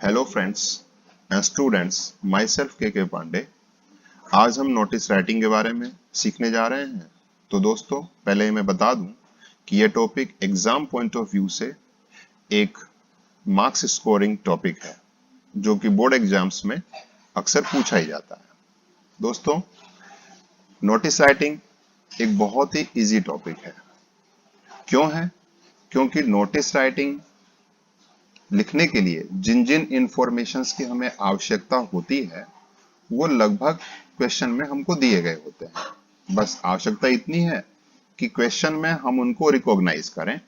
Hello friends and students, my self के पांडे। आज हम नोटिस राइटिंग के बारे में सीखने जा रहे हैं। तो दोस्तों, पहले ही मैं बता दूं कि यह topic exam point of view से एक मार्क्स स्कोरिंग टॉपिक है, जो कि बोर्ड एग्जाम्स में अक्सर पूछा ही जाता है। दोस्तों, नोटिस राइटिंग एक बहुत ही इजी टॉपिक है। क्यों है? क्योंकि नोटिस राइटिंग लिखने के लिए जिन जिन इंफॉर्मेशंस की हमें आवश्यकता होती है वो लगभग क्वेश्चन में हमको दिए गए होते हैं। बस आवश्यकता इतनी है कि क्वेश्चन में हम उनको रिकॉग्नाइज करें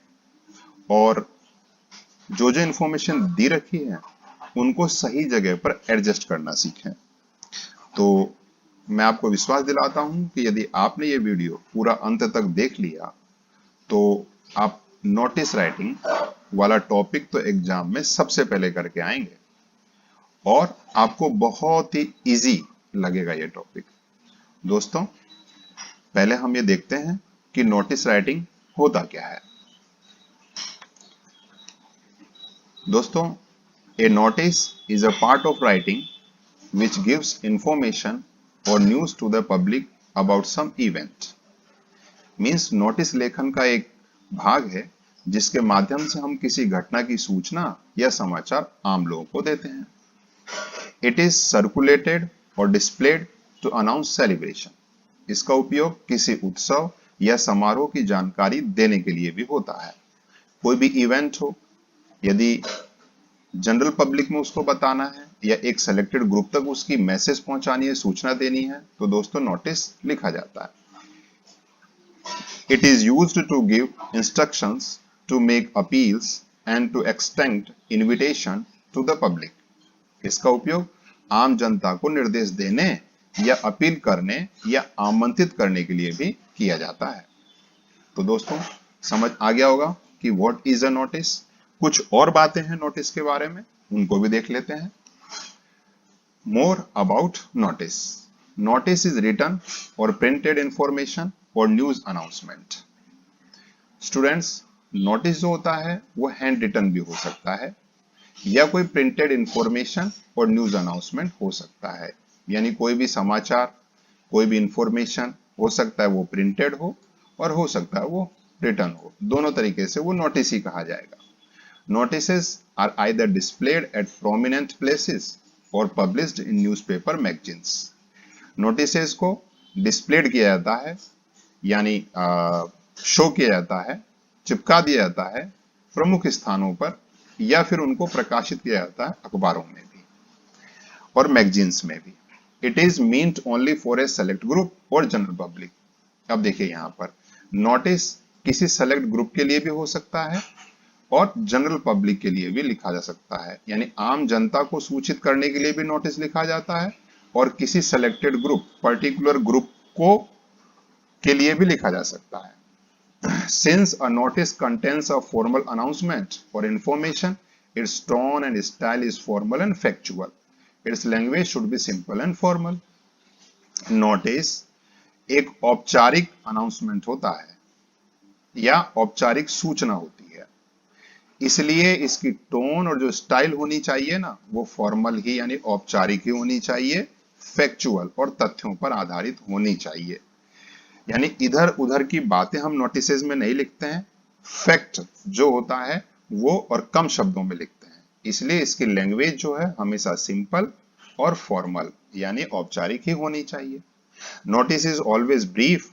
और जो जो इंफॉर्मेशन दी रखी है उनको सही जगह पर एडजस्ट करना सीखें। तो मैं आपको विश्वास दिलाता हूं कि यदि आपने ये वीडियो पूरा अंत तक देख लिया तो आप नोटिस राइटिंग वाला टॉपिक तो एग्जाम में सबसे पहले करके आएंगे और आपको बहुत ही इजी लगेगा ये टॉपिक। दोस्तों, पहले हम ये देखते हैं कि नोटिस राइटिंग होता क्या है। दोस्तों, a notice is a part of writing which gives information or news to the public about some event। Means notice लेखन का एक भाग है जिसके माध्यम से हम किसी घटना की सूचना या समाचार आम लोगों को देते हैं। इट इज सर्कुलेटेड और डिस्प्लेड टू अनाउंस सेलिब्रेशन। इसका उपयोग किसी उत्सव या समारोह की जानकारी देने के लिए भी होता है। कोई भी इवेंट हो, यदि जनरल पब्लिक में उसको बताना है या एक सेलेक्टेड ग्रुप तक उसकी मैसेज पहुंचानी है, सूचना देनी है, तो दोस्तों नोटिस लिखा जाता है। It is used to give instructions, to make appeals and to extend invitation to the public। इसका उपयोग आम जनता को निर्देश देने या अपील करने या आमंत्रित करने के लिए भी किया जाता है। तो दोस्तों, समझ आ गया होगा कि व्हाट इज अ नोटिस। कुछ और बातें हैं नोटिस के बारे में, उनको भी देख लेते हैं। More about notice. Notice is written और प्रिंटेड इंफॉर्मेशन और न्यूज अनाउंसमेंट। स्टूडेंट्स, नोटिस जो होता है वो हैंड रिटन भी हो सकता है या कोई प्रिंटेड इंफॉर्मेशन और न्यूज अनाउंसमेंट हो सकता है। यानी कोई भी समाचार, कोई भी इंफॉर्मेशन हो सकता है वो प्रिंटेड हो और हो सकता है वो रिटन हो। दोनों तरीके से वो नोटिस ही कहा जाएगा। Notices are either displayed at prominent places or published in newspaper magazines। Notices को displayed किया जाता है, यानी शो किया जाता है, चिपका दिया जाता है प्रमुख स्थानों पर, या फिर उनको प्रकाशित किया जाता है अखबारों में भी और मैगजीन्स में भी। It is meant only for a select group or general public। अब देखिए यहाँ पर नोटिस किसी सेलेक्ट ग्रुप के लिए भी हो सकता है और जनरल पब्लिक के लिए भी लिखा जा सकता है। यानी आम जनता को सूचित करने के लिए भी नोटिस लिखा जाता है और किसी सेलेक्टेड ग्रुप, पर्टिकुलर ग्रुप को के लिए भी लिखा जा सकता है। Since a notice contains a formal announcement और information, its tone and style is formal and factual. Its language should be simple and formal. Notice एक औपचारिक अनाउंसमेंट होता है या औपचारिक सूचना होती है, इसलिए इसकी टोन और जो स्टाइल होनी चाहिए ना, वो फॉर्मल ही यानी औपचारिक ही होनी चाहिए, फैक्चुअल और तथ्यों पर आधारित होनी चाहिए। यानी इधर उधर की बातें हम नोटिसेस में नहीं लिखते हैं, फैक्ट जो होता है वो और कम शब्दों में लिखते हैं। इसलिए इसकी लैंग्वेज जो है हमेशा सिंपल और फॉर्मल यानी औपचारिक ही होनी चाहिए। Notice is always brief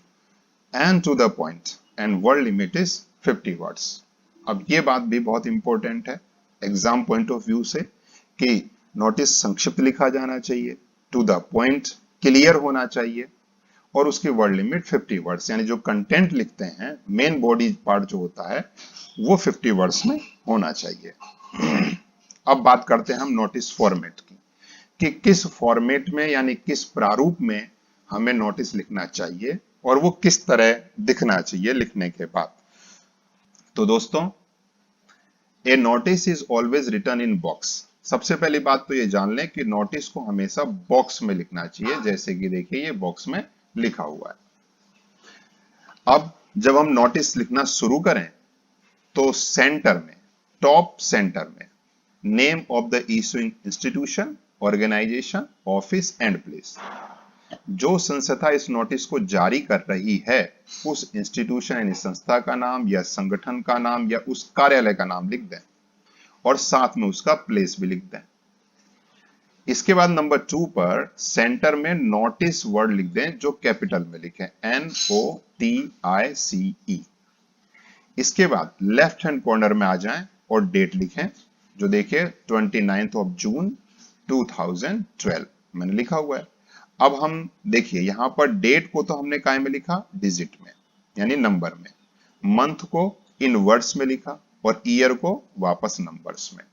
and to the point and word limit is 50 words. अब ये बात भी बहुत इंपॉर्टेंट है एग्जाम पॉइंट ऑफ व्यू से कि नोटिस संक्षिप्त लिखा जाना चाहिए, टू द पॉइंट, क्लियर होना चाहिए और उसकी वर्ड लिमिट 50 वर्ड्स, यानी जो कंटेंट लिखते हैं, मेन बॉडी पार्ट जो होता है वो 50 वर्ड्स में होना चाहिए। अब बात करते हैं हम नोटिस फॉर्मेट की कि किस फॉर्मेट में यानी किस प्रारूप में हमें नोटिस लिखना चाहिए और वो किस तरह दिखना चाहिए लिखने के बाद। तो दोस्तों, a notice is always written in box. सबसे पहली बात तो ये जान लें कि नोटिस को हमेशा बॉक्स में लिखना चाहिए, जैसे कि देखिए ये बॉक्स में लिखा हुआ है। अब जब हम नोटिस लिखना शुरू करें तो सेंटर में, टॉप सेंटर में name of the issuing institution, organisation, office and place. जो संस्था इस नोटिस को जारी कर रही है उस इंस्टीट्यूशन यानी संस्था का नाम या संगठन का नाम या उस कार्यालय का नाम लिख दें और साथ में उसका प्लेस भी लिख दें। इसके बाद नंबर 2 पर सेंटर में नोटिस वर्ड लिख दें जो कैपिटल में लिखें, NOTICE। इसके बाद लेफ्ट हैंड कॉर्नर में आ जाएं और डेट लिखें, जो देखिए 29 जून 2012 मैंने लिखा हुआ है। अब हम देखिए यहां पर डेट को तो हमने काय में लिखा, डिजिट में यानी नंबर में, मंथ को इन वर्ड्स में लिखा और ईयर को वापस नंबर्स में।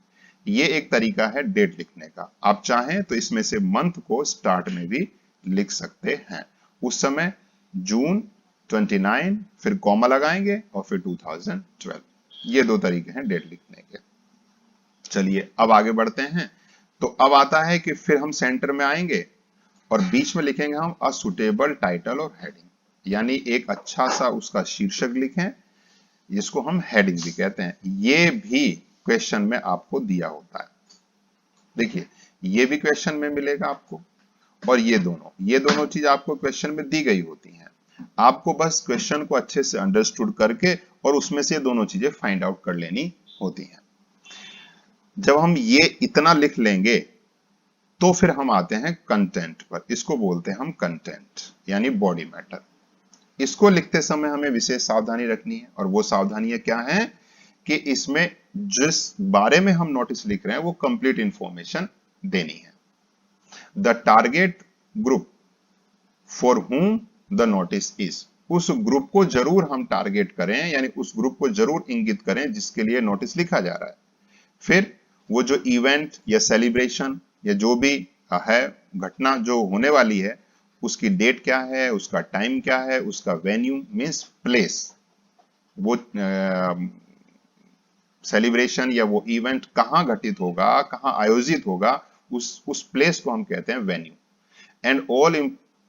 ये एक तरीका है डेट लिखने का। आप चाहें तो इसमें से मंथ को स्टार्ट में भी लिख सकते हैं। उस समय जून 29 फिर कॉमा लगाएंगे और फिर 2012। ये दो तरीके हैं डेट लिखने के। चलिए अब आगे बढ़ते हैं। तो अब आता है कि फिर हम सेंटर में आएंगे और बीच में लिखेंगे हम अ सुटेबल टाइटल और हेडिंग, यानी एक अच्छा सा उसका शीर्षक लिखें जिसको हम हेडिंग भी कहते हैं। ये भी क्वेश्चन में आपको दिया होता है। देखिए ये भी क्वेश्चन में मिलेगा आपको और ये दोनों चीज आपको क्वेश्चन में दी गई होती हैं। आपको बस क्वेश्चन को अच्छे से अंडरस्टूड करके और उसमें से दोनों चीजें फाइंड आउट कर लेनी होती हैं। जब हम ये इतना लिख लेंगे तो फिर हम आते हैं कंटेंट पर। इसको बोलते हैं हम कंटेंट यानी बॉडी मैटर। इसको लिखते समय हमें विशेष सावधानी रखनी है और वो सावधानियां क्या है कि इसमें जिस बारे में हम नोटिस लिख रहे हैं वो कंप्लीट इंफॉर्मेशन देनी है। The target group for whom the notice is, उस ग्रुप को जरूर हम टारगेट करें यानी उस ग्रुप को जरूर इंगित करें जिसके लिए नोटिस लिखा जा रहा है। फिर वो जो इवेंट या सेलिब्रेशन या जो भी है घटना जो होने वाली है उसकी डेट क्या है, उसका टाइम क्या है, उसका वेन्यू मींस प्लेस, वो सेलिब्रेशन या वो इवेंट कहां घटित होगा, कहां आयोजित होगा, उस प्लेस को हम कहते हैं venue. And all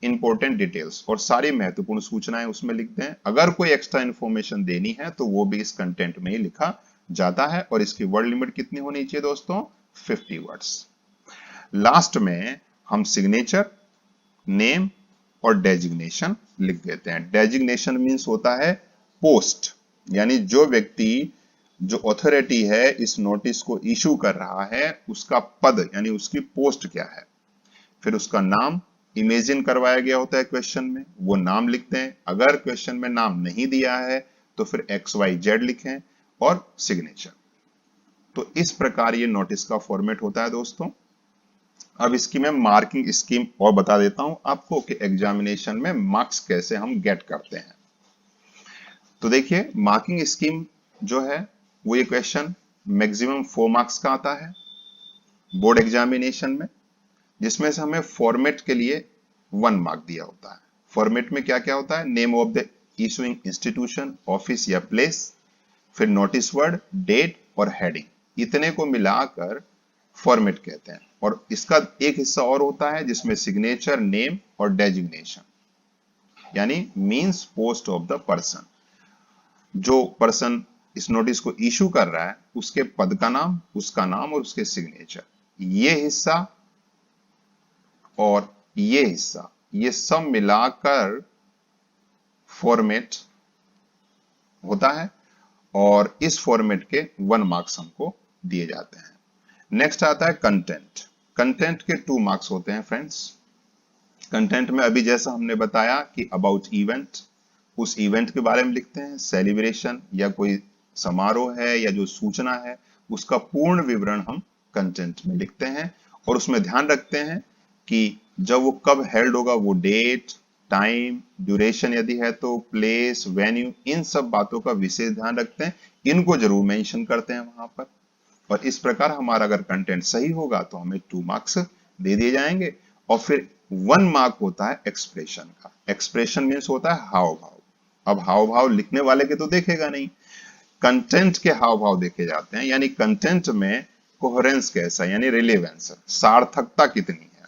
important details, और सारी महत्वपूर्ण सूचनाएं उसमें लिख दें। अगर कोई एक्स्ट्रा इंफॉर्मेशन देनी है तो वो भी इस कंटेंट में ही लिखा जाता है और इसकी वर्ड लिमिट कितनी होनी चाहिए दोस्तों, 50 वर्ड्स। लास्ट में हम सिग्नेचर, नेम और डेजिग्नेशन लिख देते हैं। डेजिग्नेशन मींस होता है पोस्ट, यानी जो व्यक्ति जो अथॉरिटी है इस नोटिस को इशू कर रहा है उसका पद यानी उसकी पोस्ट क्या है। फिर उसका नाम इमेजिन करवाया गया होता है क्वेश्चन में, वो नाम लिखते हैं। अगर क्वेश्चन में नाम नहीं दिया है तो फिर XYZ लिखें और सिग्नेचर। तो इस प्रकार ये नोटिस का फॉर्मेट होता है दोस्तों। अब इसकी मैं मार्किंग स्कीम और बता देता हूं आपको कि एग्जामिनेशन में मार्क्स कैसे हम गेट करते हैं। तो देखिए मार्किंग स्कीम जो है वो ये क्वेश्चन मैक्सिमम 4 मार्क्स का आता है बोर्ड एग्जामिनेशन में, जिसमें से हमें फॉर्मेट के लिए 1 मार्क दिया होता है। फॉर्मेट में क्या क्या होता है, name of the issuing institution, office या प्लेस, फिर नोटिस वर्ड, डेट और हेडिंग, इतने को मिलाकर फॉर्मेट कहते हैं। और इसका एक हिस्सा और होता है जिसमें सिग्नेचर, नेम और डेजिग्नेशन यानी means post of the person, जो पर्सन इस नोटिस को इशू कर रहा है उसके पद का नाम, उसका नाम और उसके सिग्नेचर। ये हिस्सा और ये हिस्सा ये सब मिलाकर फॉर्मेट होता है और इस फॉर्मेट के 1 मार्क्स हमको दिए जाते हैं। नेक्स्ट आता है कंटेंट। कंटेंट के 2 मार्क्स होते हैं फ्रेंड्स। कंटेंट में अभी जैसा हमने बताया कि अबाउट इवेंट, उस इवेंट के बारे में लिखते हैं। सेलिब्रेशन या कोई समारोह है या जो सूचना है उसका पूर्ण विवरण हम कंटेंट में लिखते हैं और उसमें ध्यान रखते हैं कि जब वो कब हेल्ड होगा वो डेट, टाइम, ड्यूरेशन यदि है तो, प्लेस, वेन्यू, इन सब बातों का विशेष ध्यान रखते हैं। इनको जरूर मेंशन करते हैं वहां पर। और इस प्रकार हमारा अगर कंटेंट सही होगा तो हमें 2 मार्क्स दे दिए जाएंगे। और फिर 1 मार्क होता है एक्सप्रेशन का। एक्सप्रेशन मीन्स होता है हाव भाव। अब हाव भाव लिखने वाले के तो देखेगा नहीं, कंटेंट के हाव भाव देखे जाते हैं, यानी कंटेंट में कोहेरेंस कैसा यानी रिलेवेंस, सार्थकता कितनी है,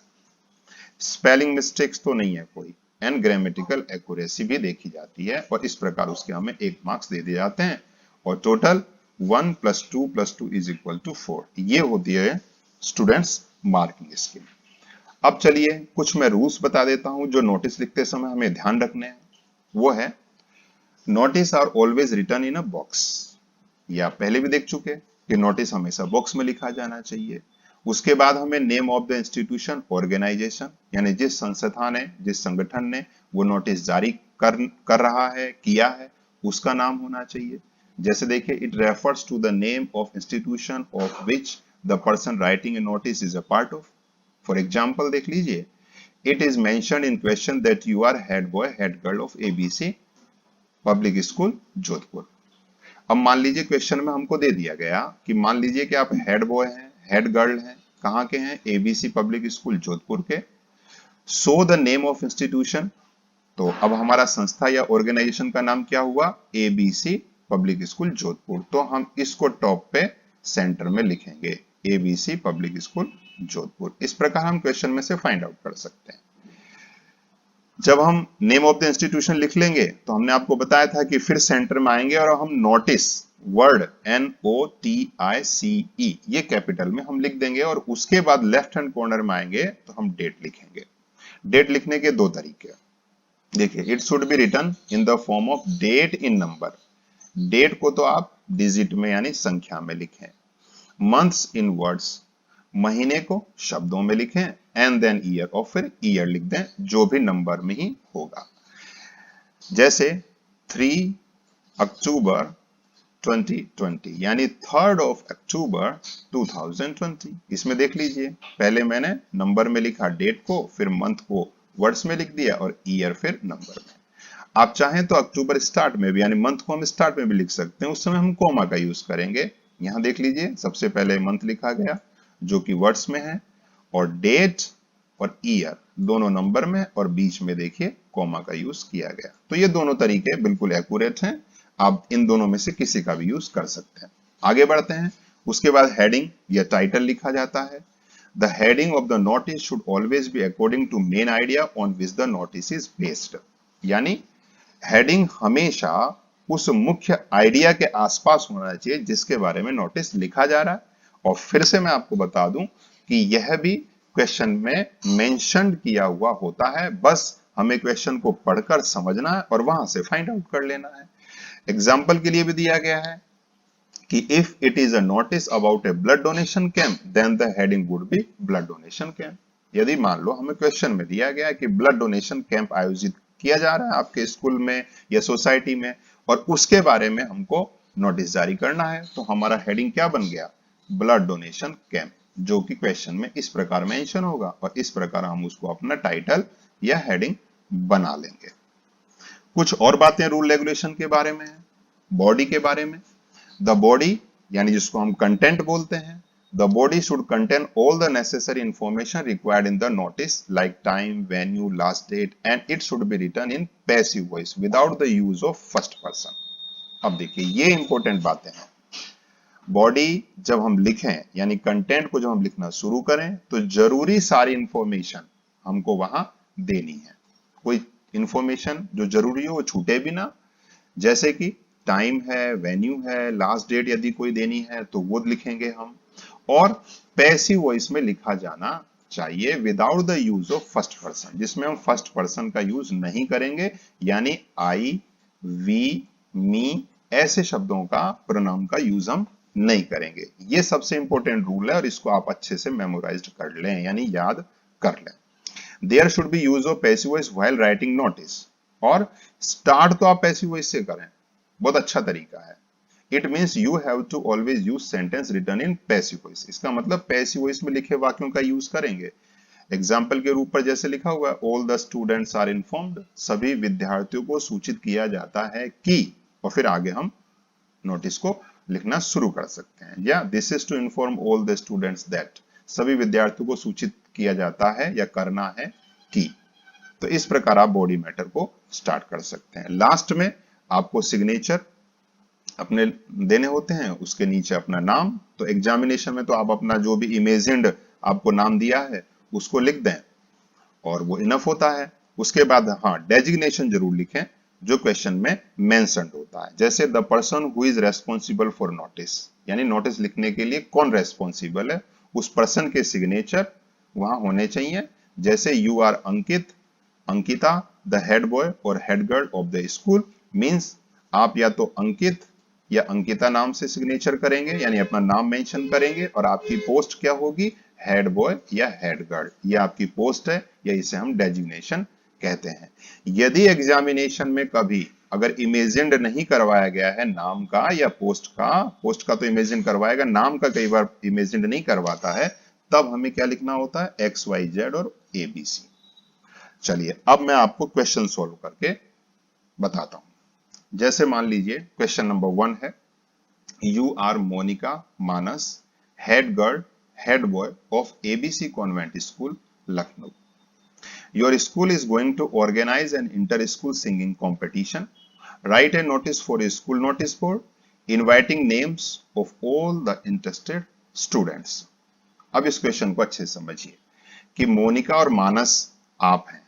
स्पेलिंग मिस्टेक्स तो नहीं है कोई, एंड ग्रामेटिकल एक्यूरेसी भी देखी जाती है। और इस प्रकार उसके हमें 1 मार्क्स दे दिए जाते हैं और टोटल 1 + 2 + 2 = 4। ये होती है स्टूडेंट्स मार्किंग स्कीम। अब चलिए कुछ मैं रूल्स बता देता हूं जो नोटिस लिखते समय हमें ध्यान रखने हैं। वो है notice are always written in a box. ये आप पहले भी देख चुके कि नोटिस हमेशा बॉक्स में लिखा जाना चाहिए। उसके बाद हमें name of the institution, organisation, यानी जिस संस्थान ने, जिस संगठन ने वो नोटिस जारी कर रहा है, किया है, उसका नाम होना चाहिए। जैसे देखिए, it refers to the name of institution of which the person writing a notice is a part of. For example देख लीजिए, it is mentioned in question that you are head boy head girl of ABC public school Jodhpur. अब मान लीजिए question में हमको दे दिया गया कि मान लीजिए कि आप हेड बॉय हैं, हेड गर्ल हैं, कहाँ के हैं, ABC पब्लिक स्कूल जोधपुर के। So the name of institution, तो अब हमारा संस्था या ऑर्गेनाइजेशन का नाम क्या हुआ, ABC पब्लिक स्कूल जोधपुर। तो हम इसको टॉप पे सेंटर में लिखेंगे, ABC पब्लिक स्कूल जोधपुर। इस प्रकार हम क्वेश्चन में से फाइंड आउट कर सकते हैं। जब हम नेम ऑफ द इंस्टीट्यूशन लिख लेंगे तो हमने आपको बताया था कि फिर सेंटर में आएंगे और हम नोटिस, वर्ड NOTICE, ये कैपिटल में हम लिख देंगे और उसके बाद लेफ्ट हैंड कॉर्नर में आएंगे तो हम डेट लिखेंगे। डेट लिखने के दो तरीके, देखिए, it should be written in the form of date in number. Date को तो आप डिजिट में यानी संख्या में लिखें। मंथ्स इन वर्ड्स, महीने को शब्दों में लिखें। एंड देन ईयर, और फिर ईयर लिख दें, जो भी नंबर में ही होगा। जैसे 3 अक्टूबर 2020, यानी 3rd of अक्टूबर 2020। इसमें देख लीजिए, पहले मैंने नंबर में लिखा डेट को, फिर मंथ को वर्ड्स में लिख दिया और ईयर फिर नंबर में। आप चाहें तो अक्टूबर स्टार्ट में भी, यानी मंथ को हम स्टार्ट में भी लिख सकते हैं, उस समय हम कोमा का यूज करेंगे। यहां देख लीजिए, सबसे पहले मंथ लिखा गया जो कि वर्ड्स में है, और डेट और ईयर दोनों नंबर में, और बीच में देखिए कोमा का यूज किया गया। तो ये दोनों तरीके बिल्कुल एक्यूरेट हैं, आप इन दोनों में से किसी का भी यूज कर सकते हैं। आगे बढ़ते हैं। उसके बाद हेडिंग या टाइटल लिखा जाता है। The heading of the notice should always be according to main idea on which the notice is based, यानी हेडिंग हमेशा उस मुख्य आइडिया के आसपास होना चाहिए जिसके बारे में नोटिस लिखा जा रहा है। और फिर से मैं आपको बता दूं कि यह भी क्वेश्चन में मेंशन किया हुआ होता है, बस हमें क्वेश्चन को पढ़कर समझना है और वहां से फाइंड आउट कर लेना है। एग्जाम्पल के लिए भी दिया गया है कि if it is a notice about a blood donation camp then the heading would be blood donation camp. यदि मान लो हमें क्वेश्चन में दिया गया है कि ब्लड डोनेशन कैंप आयोजित किया जा रहा है आपके स्कूल में या सोसाइटी में, और उसके बारे में हमको नोटिस जारी करना है, तो हमारा हेडिंग क्या बन गया, ब्लड डोनेशन कैंप, जो कि क्वेश्चन में इस प्रकार मेंशन होगा, और इस प्रकार हम उसको अपना टाइटल या हेडिंग बना लेंगे। कुछ और बातें रूल रेगुलेशन के बारे में है, बॉडी के बारे में। द बॉडी यानी जिसको हम कंटेंट बोलते हैं, the body should contain all the necessary information required in the notice like time, venue, last date, and it should be written in passive voice without the use of first person. अब देखिए, ये important बातें हैं। Body जब हम लिखें, यानी content को जब हम लिखना शुरू करें, तो जरूरी सारी इंफॉर्मेशन हमको वहां देनी है। कोई इंफॉर्मेशन जो जरूरी हो वो छूटे भी ना, जैसे कि टाइम है, वेन्यू है, लास्ट डेट यदि कोई देनी है तो वो लिखेंगे हम। और पैसिव वॉइस में लिखा जाना चाहिए without the use of first person, जिसमें हम फर्स्ट पर्सन का यूज नहीं करेंगे, यानी आई, वी, मी ऐसे शब्दों का, प्रोनाउन का यूज हम नहीं करेंगे। ये सबसे इंपॉर्टेंट रूल है और इसको आप अच्छे से मेमोराइज कर लें, यानी याद कर लें। There should be use of passive voice while writing notice, और स्टार्ट तो आप पैसिव वॉइस से करें, बहुत अच्छा तरीका है। It means you have to always use sentence written in passive voice. इसका मतलब पैसिव वॉइस में लिखे वाक्यों का यूज करेंगे। एग्जाम्पल के रूप पर जैसे लिखा हुआ है, all the students are informed, सभी विद्यार्थियों को सूचित किया जाता है कि, और फिर आगे हम नोटिस को लिखना शुरू कर सकते हैं। या this is to inform all the students that, सभी विद्यार्थियों को सूचित किया जाता है या करना है कि। तो इस प्रकार आप बॉडी मैटर को स्टार्ट कर सकते हैं। लास्ट में आपको सिग्नेचर अपने देने होते हैं, उसके नीचे अपना नाम। तो एग्जामिनेशन में तो आप अपना जो भी इमेजिन्ड आपको नाम दिया है उसको लिख दें और वो इनफ होता है। उसके बाद हाँ, डेजिग्नेशन जरूर लिखें, जो क्वेश्चन में मेंशन्ड होता है। जैसे the person who is responsible for notice, यानी नोटिस लिखने के लिए कौन रेस्पॉन्सिबल है, उस पर्सन के सिग्नेचर वहां होने चाहिए। जैसे you are Ankit, Ankita the head boy और head girl of the school, means आप या तो अंकित या अंकिता नाम से सिग्नेचर करेंगे, यानी अपना नाम मेंशन करेंगे, और आपकी पोस्ट क्या होगी, हेड बॉय या हेड गर्ल, ये आपकी पोस्ट है, या इसे हम डेजिग्नेशन कहते हैं। यदि एग्जामिनेशन में कभी अगर इमेजिन्ड नहीं करवाया गया है नाम का या पोस्ट का तो इमेजिन करवाएगा, नाम का कई बार इमेजिन्ड नहीं करवाता है, तब हमें क्या लिखना होता है, एक्स वाई जेड और ABC। चलिए अब मैं आपको क्वेश्चन सॉल्व करके बताता हूं। जैसे मान लीजिए क्वेश्चन नंबर 1 है, you are Monica Manas, head girl head boy of ABC convent school Lucknow. Your school is going to organise an inter school singing competition. Write a notice for a school notice board inviting names of all the interested students. अब इस question को अच्छे से समझिए कि मोनिका और मानस आप हैं,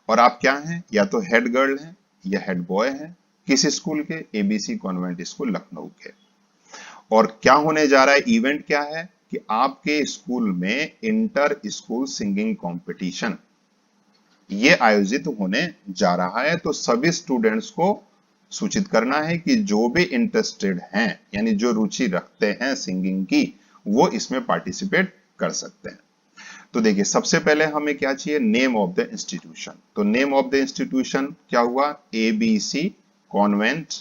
और आप क्या हैं, या तो हेड गर्ल हैं या हेड बॉय हैं, किस स्कूल के, ABC कॉन्वेंट स्कूल लखनऊ के। और क्या होने जा रहा है, इवेंट क्या है कि आपके स्कूल में इंटर स्कूल सिंगिंग कंपटीशन ये आयोजित होने जा रहा है। तो सभी स्टूडेंट्स को सूचित करना है कि जो भी इंटरेस्टेड हैं, यानी जो रुचि रखते हैं सिंगिंग की, वो इसमें पार्टिसिपेट कर सकते हैं। तो देखिए सबसे पहले हमें क्या चाहिए, नेम ऑफ द इंस्टीट्यूशन। तो नेम ऑफ द इंस्टीट्यूशन क्या हुआ, ABC कॉन्वेंट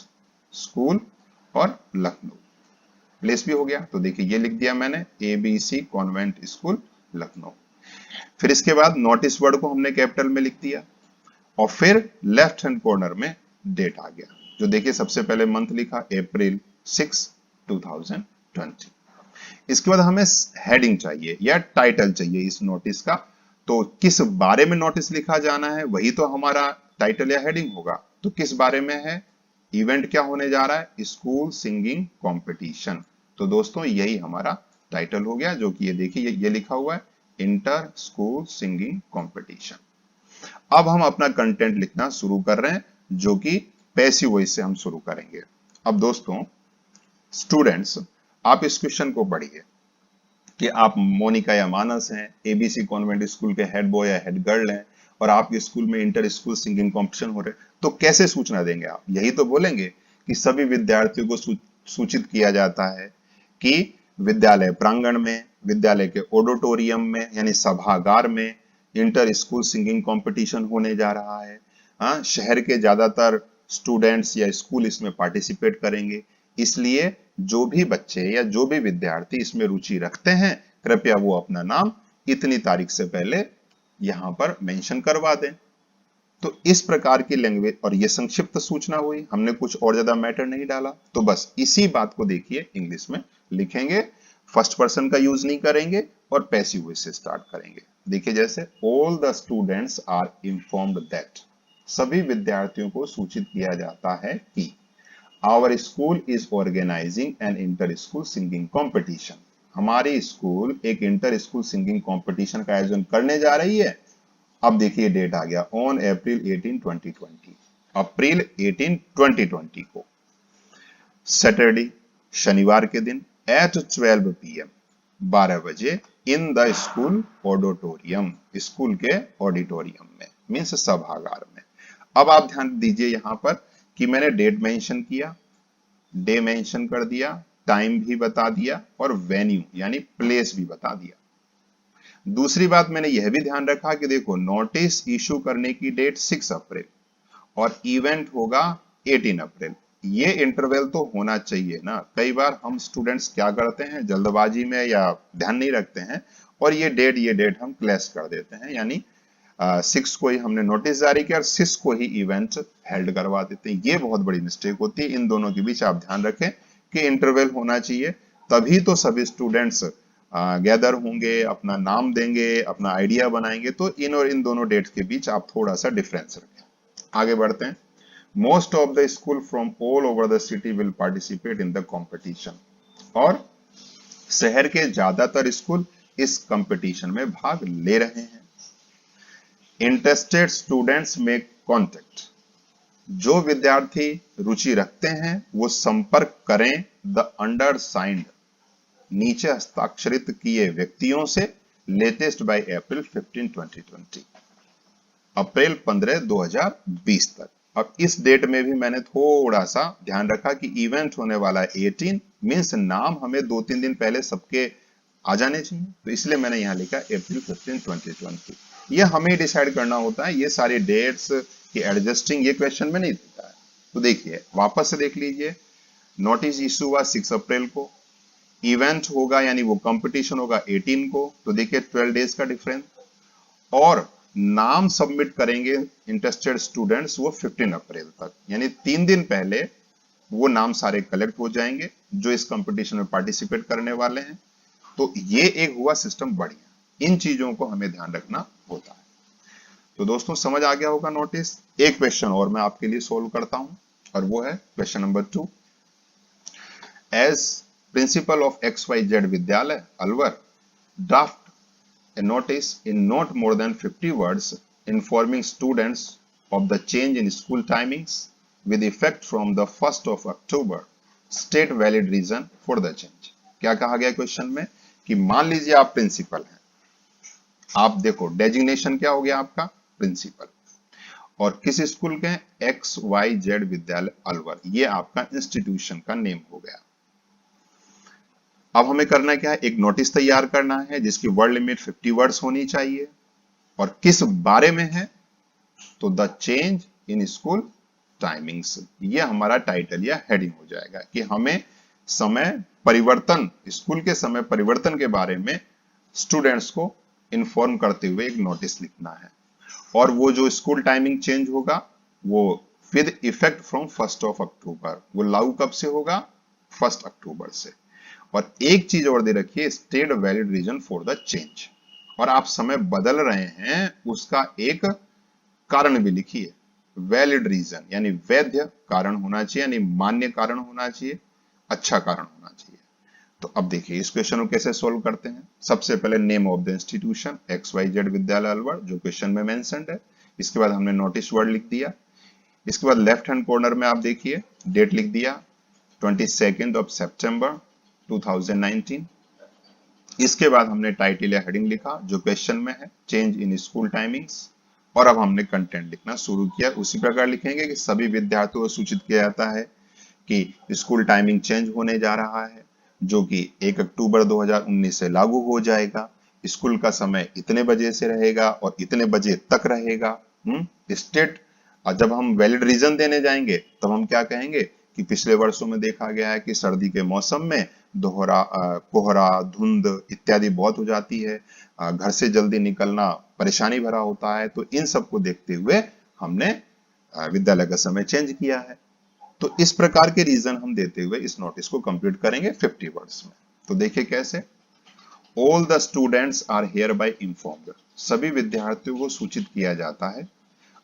स्कूल और लखनऊ। प्लेस भी हो गया, तो देखिए ये लिख दिया मैंने, ABC कॉन्वेंट स्कूल लखनऊ। फिर इसके बाद नोटिस वर्ड को हमने कैपिटल में लिख दिया, और फिर लेफ्ट हैंड कॉर्नर में डेट आ गया, जो देखिए सबसे पहले मंथ लिखा April 6, 2020। इसके बाद हमें हेडिंग चाहिए या टाइटल चाहिए इस नोटिस का। तो किस बारे में नोटिस लिखा जाना है, वही तो हमारा टाइटल या हेडिंग होगा। तो किस बारे में है, इवेंट क्या होने जा रहा है, स्कूल सिंगिंग कंपटीशन। तो दोस्तों यही हमारा टाइटल हो गया, जो कि ये देखिए ये लिखा हुआ है, इंटर स्कूल सिंगिंग कंपटीशन। अब हम अपना कंटेंट लिखना शुरू कर रहे हैं, जो कि पैसिव वॉइस से हम शुरू करेंगे। अब दोस्तों स्टूडेंट्स, आप इस क्वेश्चन को पढ़िए कि आप मोनिका या मानस हैं, ABC कॉन्वेंट स्कूल के हेड बॉय या हेड गर्ल हैं, और आपके स्कूल में इंटर स्कूल सिंगिंग कंपटीशन हो रहे हैं। तो कैसे सूचना देंगे आप, यही तो बोलेंगे कि सभी विद्यार्थियों को सूचित किया जाता है कि विद्यालय प्रांगण में, विद्यालय के ऑडिटोरियम में यानी सभागार में इंटर स्कूल सिंगिंग कंपटीशन होने जा रहा है। हाँ, शहर के ज्यादातर स्टूडेंट्स या स्कूल इसमें पार्टिसिपेट करेंगे, इसलिए जो भी बच्चे या जो भी विद्यार्थी इसमें रुचि रखते हैं, कृपया वो अपना नाम इतनी तारीख से पहले यहां पर मेंशन करवा दें। तो इस प्रकार की लैंग्वेज, और ये संक्षिप्त सूचना हुई, हमने कुछ और ज्यादा मैटर नहीं डाला। तो बस इसी बात को देखिए इंग्लिश में लिखेंगे, फर्स्ट पर्सन का यूज नहीं करेंगे और पैसिव वॉइस से स्टार्ट करेंगे। देखिए जैसे all the students are informed that, सभी विद्यार्थियों को सूचित किया जाता है कि our school is organising an inter school singing competition, हमारी स्कूल एक इंटर स्कूल सिंगिंग कॉम्पिटिशन का आयोजन करने जा रही है। अब देखिए डेट आ गया, ऑन April 18, 2020, अप्रैल 18, 2020 को सैटरडे शनिवार के दिन एट 12 PM 12 बजे in the school auditorium, school के ऑडिटोरियम में, मीन्स सभागार में। अब आप ध्यान दीजिए यहां पर कि मैंने डेट मेंशन किया, डे मेंशन कर दिया, टाइम भी बता दिया, और वेन्यू यानी प्लेस भी बता दिया। दूसरी बात मैंने यह भी ध्यान रखा कि देखो नोटिस इशू करने की डेट 6 अप्रैल और इवेंट होगा 18 अप्रैल। ये इंटरवल तो होना चाहिए ना, कई बार हम स्टूडेंट्स क्या करते हैं, जल्दबाजी में या ध्यान नहीं रखते हैं, और ये डेट हम क्लैश कर देते हैं, यानी 6 को ही हमने नोटिस जारी किया और 6 को ही इवेंट हेल्ड करवा देते हैं। ये बहुत बड़ी मिस्टेक होती है। इन दोनों के बीच आप ध्यान रखें कि इंटरवल होना चाहिए, तभी तो सभी स्टूडेंट्स गैदर होंगे, अपना नाम देंगे, अपना आइडिया बनाएंगे। तो इन और इन दोनों डेट्स के बीच आप थोड़ा सा डिफरेंस रखें। आगे बढ़ते हैं। Most of the school from all over the city will participate in the competition, और शहर के ज्यादातर स्कूल इस कंपटीशन में भाग ले रहे हैं। इंटरेस्टेड स्टूडेंट्स मेक कॉन्टेक्ट, जो विद्यार्थी रुचि रखते हैं वो संपर्क करें द अंडरसाइंड, नीचे हस्ताक्षरित किए व्यक्तियों से, लेटेस्ट बाय अप्रैल 15 2020, अप्रैल 15 2020 तक। अब इस डेट में भी मैंने थोड़ा सा ध्यान रखा कि इवेंट होने वाला है 18, मींस नाम हमें 2-3 दिन पहले सबके आ जाने चाहिए, तो इसलिए मैंने यहां लिखा अप्रैल 15 2020। ये हमें डिसाइड करना होता है, ये सारी डेट्स की एडजस्टिंग ये क्वेश्चन में नहीं देता है। तो देखिए वापस से देख लीजिए, नोटिस इशू हुआ 6 अप्रैल को, इवेंट होगा यानी वो कंपटीशन होगा 18 को, तो देखिए 12 डेज का डिफरेंस, और नाम सबमिट करेंगे इंटरेस्टेड स्टूडेंट्स वो 15 अप्रैल तक, यानी 3 दिन पहले वो नाम सारे कलेक्ट हो जाएंगे जो इस कंपटीशन में पार्टिसिपेट करने वाले हैं। तो ये एक हुआ सिस्टम बढ़िया, इन चीजों को हमें ध्यान रखना होता है। तो दोस्तों समझ आ गया होगा नोटिस। एक क्वेश्चन और मैं आपके लिए सोल्व करता हूं, और वो है question number 2। As principal of XYZ विद्यालय Alwar, draft a notice in not more than 50 words informing students of the change in school timings with effect from the 1st of October. State valid reason for the change. क्या कहा गया question में कि मान लीजिए आप principal हैं, आप देखो डेजिग्नेशन क्या हो गया आपका, प्रिंसिपल, और किस स्कूल के, XYZ विद्यालय अलवर, ये आपका इंस्टीट्यूशन का नेम हो गया। अब हमें करना क्या है, एक नोटिस तैयार करना है जिसकी वर्ड लिमिट 50 वर्ड्स होनी चाहिए, और किस बारे में है, तो the change in school timings, ये हमारा टाइटल या हेडिंग हो जाएगा कि हमें समय परिवर्तन, स्कूल के समय परिवर्तन के बारे में स्टूडेंट्स को इन्फॉर्म करते हुए एक नोटिस लिखना है। और वो जो स्कूल टाइमिंग चेंज होगा वो with effect from 1st of October, वो लागू कब से होगा, 1 अक्टूबर से। और एक चीज और दे रखिए, state valid reason for the change, और आप समय बदल रहे हैं उसका एक कारण भी लिखिए, वैलिड रीजन यानी वैध कारण होना चाहिए, यानी मान्य कारण होना चाहिए, अच्छा कारण होना चाहिए। तो अब देखिए इस क्वेश्चन को कैसे सोल्व करते हैं। सबसे पहले name of the institution XYZ विद्यालय अलवर जो क्वेश्चन में मेंशन्ड है, इसके बाद हमने नोटिस वर्ड लिख दिया, इसके बाद लेफ्ट हैंड कॉर्नर में आप देखिए डेट लिख दिया 22 सितंबर 2019। इसके बाद हमने टाइटल या हेडिंग लिखा जो क्वेश्चन में है, चेंज इन स्कूल टाइमिंग्स, और अब हमने कंटेंट लिखना शुरू किया। उसी प्रकार लिखेंगे कि सभी विद्यार्थियों को सूचित किया जाता है कि स्कूल टाइमिंग चेंज होने जा रहा है जो कि 1 अक्टूबर 2019 से लागू हो जाएगा। स्कूल का समय इतने बजे से रहेगा और इतने बजे तक रहेगा। स्टेट, जब हम वैलिड रीजन देने जाएंगे तब हम क्या कहेंगे कि पिछले वर्षों में देखा गया है कि सर्दी के मौसम में कोहरा, धुंध इत्यादि बहुत हो जाती है, घर से जल्दी निकलना परेशानी भरा होता है, तो इन सब को देखते हुए हमने विद्यालय का समय चेंज किया है। तो इस प्रकार के रीजन हम देते हुए इस नोटिस को कंप्लीट करेंगे 50 वर्ड्स में। तो देखिए कैसे, all the students are hereby informed, सभी विद्यार्थियों को सूचित किया जाता है,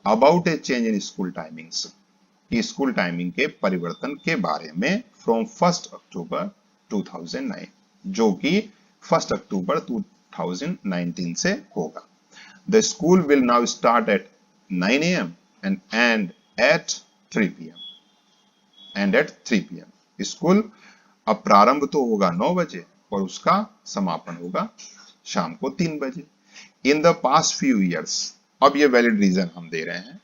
about a change in school timings, कि स्कूल टाइमिंग के परिवर्तन के बारे में, फ्रॉम 1 अक्टूबर 2009, जो कि 1 अक्टूबर 2019 से होगा। The school will now start at 9 AM and end at 3 PM. School अब प्रारंभ तो होगा 9 बजे और उसका समापन होगा शाम को 3 बजे। In the past few years, अब ये वैलिड रीजन हम दे रहे हैं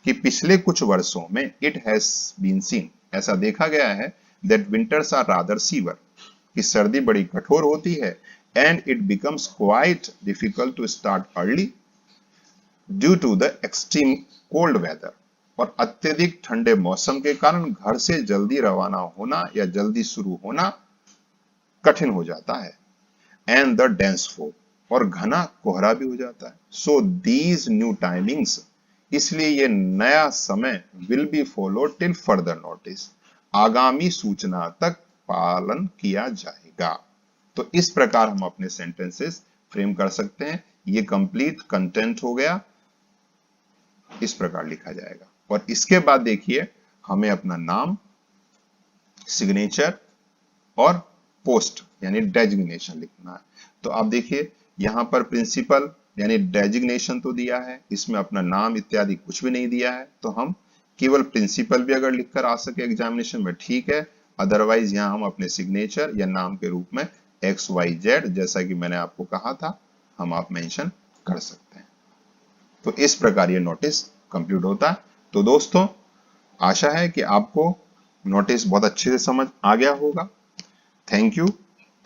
कि पिछले कुछ वर्षों में इट हैज बीन सीन, ऐसा देखा गया है, that winters are rather severe, कि सर्दी बड़ी कठोर होती है, and it becomes quite difficult to start early due to the extreme cold weather, और अत्यधिक ठंडे मौसम के कारण घर से जल्दी रवाना होना या जल्दी शुरू होना कठिन हो जाता है, एंड द डेंस फॉग, और घना कोहरा भी हो जाता है। सो दीज न्यू टाइमिंग्स, इसलिए ये नया समय will be follow till further notice, आगामी सूचना तक पालन किया जाएगा। तो इस प्रकार हम अपने सेंटेंसेस फ्रेम कर सकते हैं। ये कंप्लीट कंटेंट हो गया, इस प्रकार लिखा जाएगा। और इसके बाद देखिए हमें अपना नाम, सिग्नेचर और पोस्ट यानी डेजिग्नेशन लिखना है। तो आप देखिए यहां पर प्रिंसिपल यानी डेजिग्नेशन तो दिया है, इसमें अपना नाम इत्यादि कुछ भी नहीं दिया है, तो हम केवल प्रिंसिपल भी अगर लिखकर आ सके एग्जामिनेशन में ठीक है, अदरवाइज यहाँ हम अपने सिग्नेचर या नाम के रूप में XYZ जैसा कि मैंने आपको कहा था हम आप मेंशन कर सकते हैं। तो इस प्रकार ये नोटिस कंप्लीट होता है। तो दोस्तों आशा है कि आपको नोटिस बहुत अच्छे से समझ आ गया होगा। Thank you.